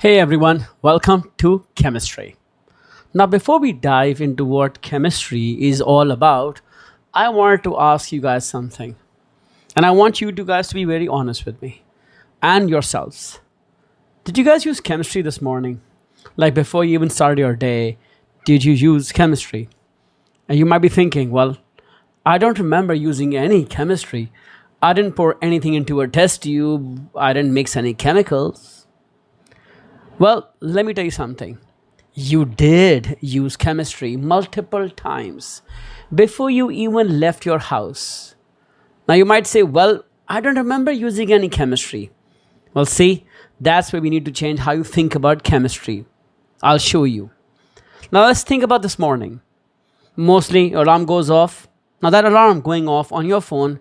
Hey everyone, welcome to chemistry. Now, before we dive into what chemistry is all about, I wanted to ask you guys something. And I want you two guys to be very honest with me and yourselves. Did you guys use chemistry this morning? Like before you even started your day, did you use chemistry? And you might be thinking, well, I don't remember using any chemistry. I didn't pour anything into a test tube, I didn't mix any chemicals. Well, let me tell you something. You did use chemistry multiple times before you even left your house. Now, you might say, well, I don't remember using any chemistry. Well, see, that's where we need to change how you think about chemistry. I'll show you. Now, let's think about this morning. Mostly, alarm goes off. Now, that alarm going off on your phone,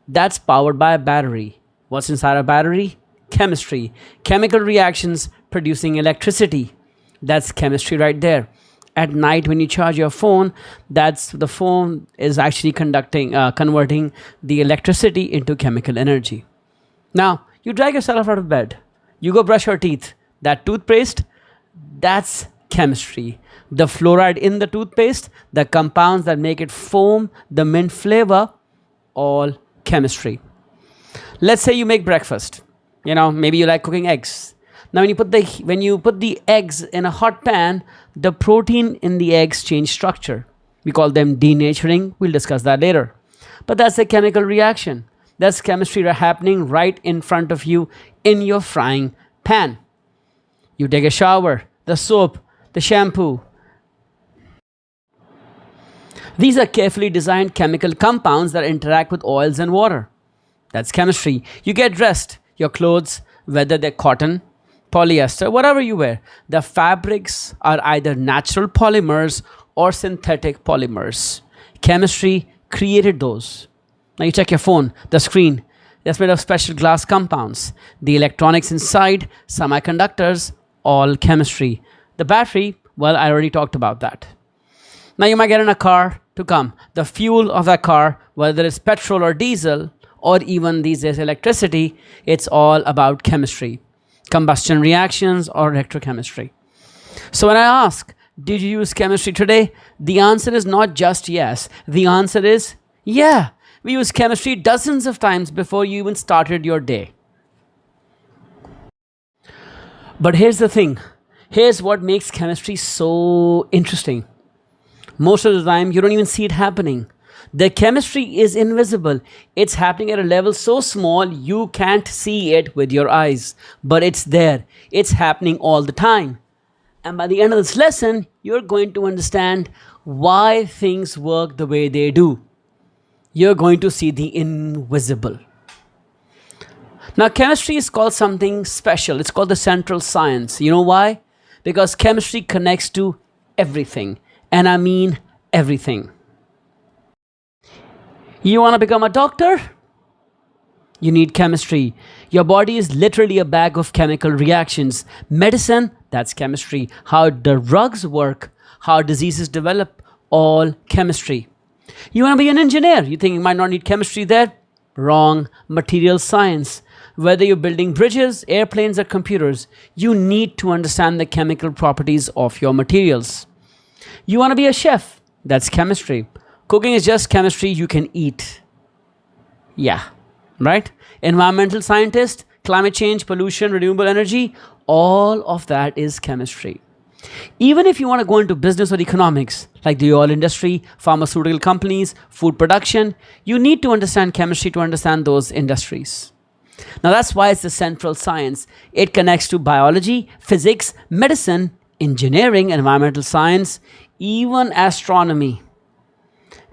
that's powered by a battery. What's inside a battery? Chemistry. Chemical reactions producing electricity. That's chemistry right there. At night, when you charge your phone, that's the phone is actually converting the electricity into chemical energy. Now, you drag yourself out of bed. You go brush your teeth. That toothpaste, that's chemistry. The fluoride in the toothpaste, the compounds that make it foam, the mint flavor, all chemistry. Let's say you make breakfast. Maybe you like cooking eggs. Now, when you put the eggs in a hot pan, the protein in the eggs change structure. We call them denaturing. We'll discuss that later. But that's a chemical reaction. That's chemistry happening right in front of you in your frying pan. You take a shower, the soap, the shampoo. These are carefully designed chemical compounds that interact with oils and water. That's chemistry. You get dressed, your clothes, whether they're cotton, polyester, whatever you wear, the fabrics are either natural polymers or synthetic polymers. Chemistry created those. Now you check your phone, the screen, that's made of special glass compounds. The electronics inside, semiconductors, all chemistry. The battery, well, I already talked about that. Now you might get in a car to come. The fuel of that car, whether it's petrol or diesel, or even these days electricity, it's all about chemistry. Combustion reactions or electrochemistry. So when I ask, did you use chemistry today? The answer is not just yes. The answer is, yeah, we use chemistry dozens of times before you even started your day. But here's the thing. Here's what makes chemistry so interesting. Most of the time, you don't even see it happening. The chemistry is invisible. It's happening at a level so small you can't see it with your eyes. But it's there. It's happening all the time. And by the end of this lesson, you're going to understand why things work the way they do. You're going to see the invisible. Now, chemistry is called something special. It's called the central science. You know why? Because chemistry connects to everything. And I mean everything. You want to become a doctor? You need chemistry. Your body is literally a bag of chemical reactions. Medicine, that's chemistry. How the drugs work, how diseases develop, all chemistry. You want to be an engineer? You think you might not need chemistry there? Wrong. Material science. Whether you're building bridges, airplanes, or computers, you need to understand the chemical properties of your materials. You want to be a chef? That's chemistry. Cooking is just chemistry you can eat. Yeah, right? Environmental scientist, climate change, pollution, renewable energy, all of that is chemistry. Even if you want to go into business or economics, like the oil industry, pharmaceutical companies, food production, you need to understand chemistry to understand those industries. Now that's why it's the central science. It connects to biology, physics, medicine, engineering, environmental science, even astronomy.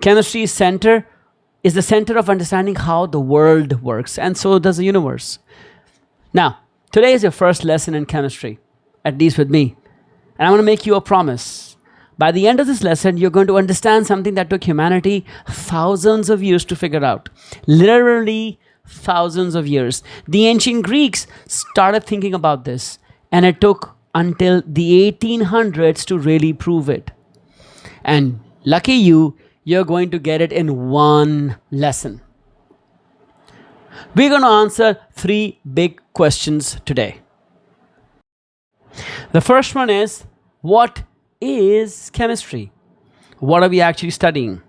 Chemistry is the center of understanding how the world works, and so does the universe. Now, today is your first lesson in chemistry, at least with me. And I'm going to make you a promise. By the end of this lesson, you're going to understand something that took humanity thousands of years to figure out. Literally thousands of years. The ancient Greeks started thinking about this, and it took until the 1800s to really prove it. And lucky you're going to get it in one lesson. We're going to answer 3 big questions today. The first one is, what is chemistry? What are we actually studying?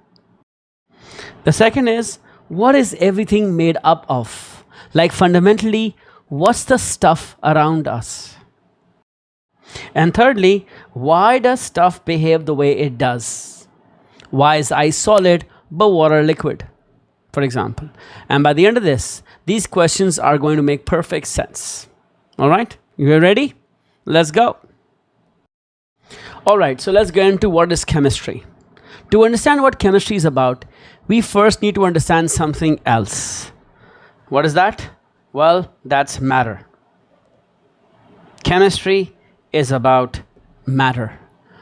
The second is, what is everything made up of? Like fundamentally, what's the stuff around us? And thirdly, why does stuff behave the way it does? Why is ice solid but water liquid, for example? And by the end of this, these questions are going to make perfect sense. All right, you ready? Let's go. All right, so let's get into what is chemistry. To understand what chemistry is about, we first need to understand something else. What is that? Well, that's matter. Chemistry is about matter.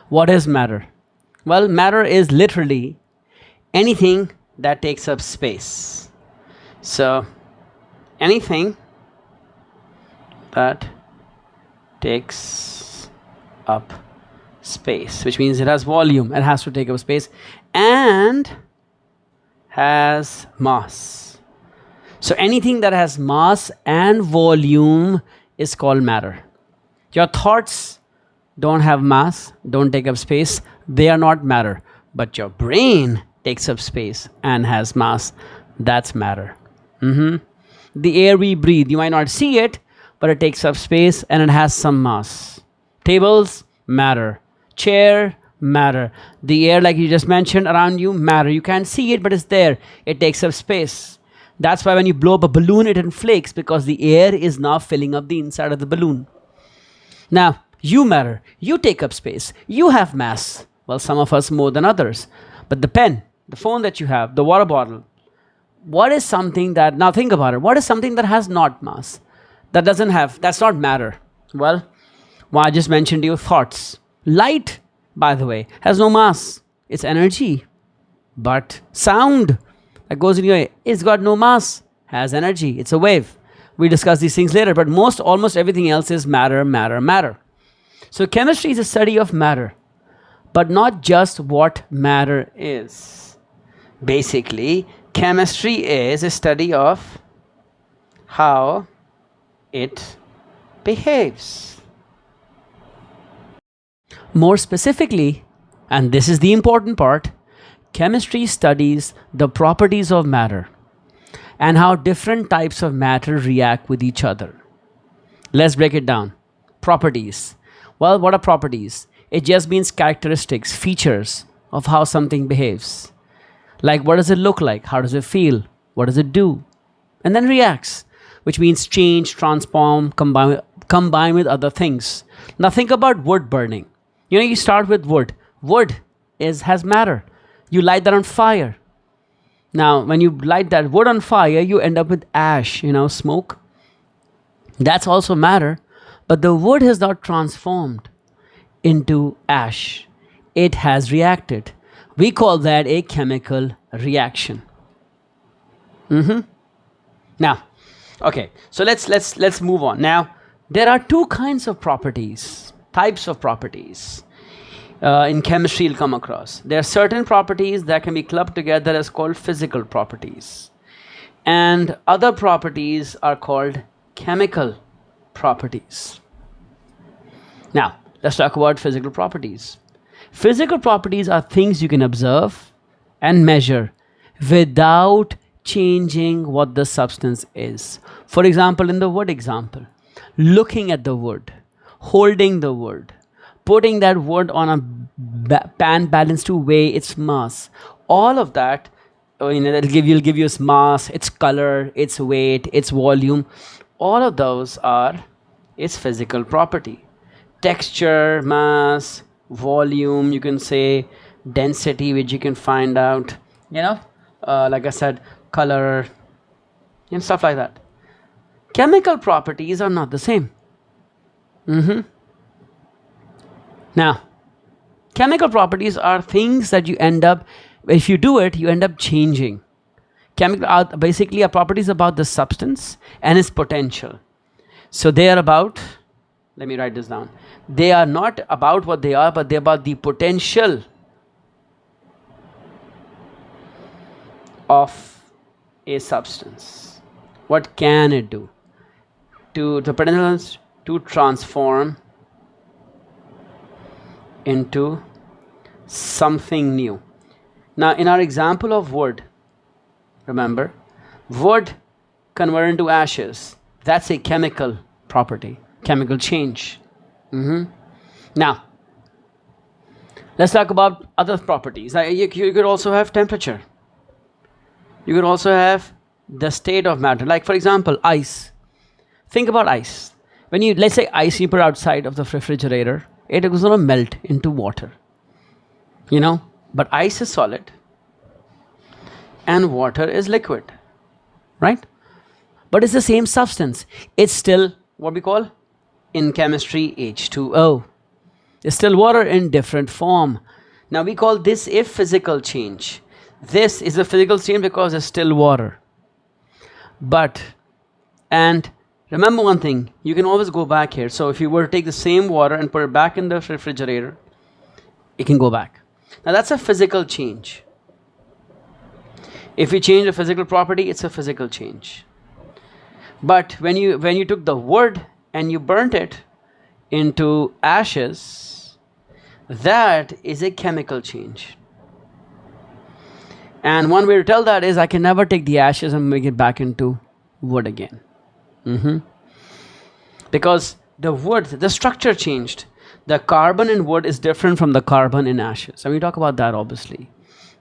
What is matter? Well, matter is literally anything that takes up space. So, anything that takes up space, which means it has volume, it has to take up space, and has mass. So anything that has mass and volume is called matter. Your thoughts don't have mass, don't take up space, they are not matter. But your brain takes up space and has mass, that's matter. The air we breathe, you might not see it, but it takes up space and it has some mass. Tables, matter. Chair, matter. The air, like you just mentioned, around you, matter. You can't see it, but it's there. It takes up space. That's why when you blow up a balloon, it inflates, because the air is now filling up the inside of the balloon. Now, you matter. You take up space. You have mass. Well, some of us more than others. But the pen, the phone that you have, the water bottle, what is something that, now think about it, what is something that has not mass? That doesn't have, that's not matter. Well, I just mentioned your thoughts. Light, by the way, has no mass. It's energy. But sound that goes in your ear, it's got no mass, has energy. It's a wave. We discuss these things later, but almost everything else is matter, matter, matter. So chemistry is a study of matter, but not just what matter is. Basically, chemistry is a study of how it behaves. More specifically, and this is the important part, chemistry studies the properties of matter and how different types of matter react with each other. Let's break it down. Properties. Well, what are properties? It just means characteristics, features of how something behaves. Like, what does it look like? How does it feel? What does it do? And then reacts, which means change, transform, combine with other things. Now think about wood burning. You start with wood. Wood has matter. You light that on fire. Now, when you light that wood on fire, you end up with ash, smoke. That's also matter. But the wood has not transformed into ash. It has reacted. We call that a chemical reaction. Now, okay, so let's move on. Now, there are two kinds of properties, types of properties. In chemistry you'll come across. There are certain properties that can be clubbed together as called physical properties. And other properties are called chemical properties. Now, let's talk about physical properties. Physical properties are things you can observe and measure without changing what the substance is. For example, in the wood example, looking at the wood, holding the wood, putting that wood on a pan balance to weigh its mass. All of that, that'll give you its mass, its color, its weight, its volume. All of those are its physical property. Texture, mass, volume, you can say, density, which you can find out, like I said, color, and stuff like that. Chemical properties are not the same. Now, chemical properties are things that you end up, if you do it, you end up changing. Chemical are basically properties about the substance and its potential. So they are about, let me write this down. They are not about what they are, but they're about the potential of a substance. What can it do? The potential to transform into something new. Now, in our example of wood, remember, wood converted into ashes. That's a chemical property, chemical change. Now, let's talk about other properties. You could also have temperature. You could also have the state of matter. Like, for example, ice. Think about ice. When you, let's say, ice you put outside of the refrigerator, it is going to melt into water. But ice is solid and water is liquid, right? But it's the same substance. It's still what we call in chemistry H2O. It's still water in different form. Now we call this a physical change. This is a physical change because it's still water. And remember one thing, you can always go back here. So if you were to take the same water and put it back in the refrigerator, it can go back. Now that's a physical change. If you change a physical property, it's a physical change. But when you took the wood and you burnt it into ashes, that is a chemical change. And one way to tell that is I can never take the ashes and make it back into wood again. Because the wood, the structure changed. The carbon in wood is different from the carbon in ashes. And we talk about that obviously.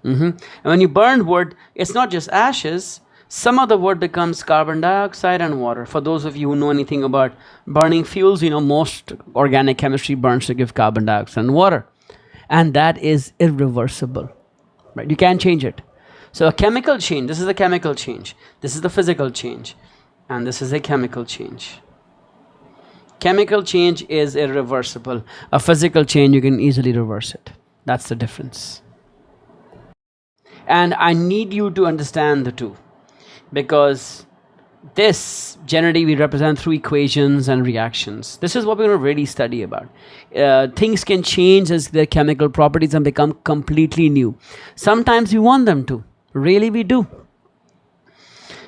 And when you burn wood, it's not just ashes. Some of the wood becomes carbon dioxide and water. For those of you who know anything about burning fuels, most organic chemistry burns to give carbon dioxide and water. And that is irreversible. Right? You can't change it. So a chemical change, this is a chemical change. This is the physical change. And this is a chemical change. Chemical change is irreversible. A physical change, you can easily reverse it. That's the difference. And I need you to understand the two. Because this, generally, we represent through equations and reactions. This is what we're going to really study about. Things can change as their chemical properties and become completely new. Sometimes we want them to. Really, we do.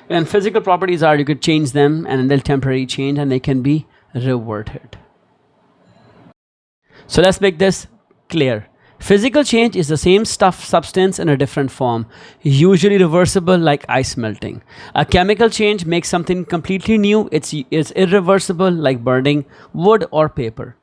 And physical properties are, you could change them and they'll temporarily change and they can be reverted. So let's make this clear. Physical change is the same substance in a different form, usually reversible like ice melting. A chemical change makes something completely new. It's irreversible like burning wood or paper.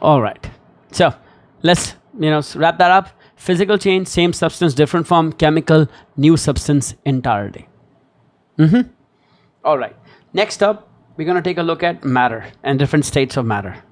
All right. So let's wrap that up. Physical change, same substance, different form. Chemical, new substance entirely. All right. Next up, we're going to take a look at matter and different states of matter.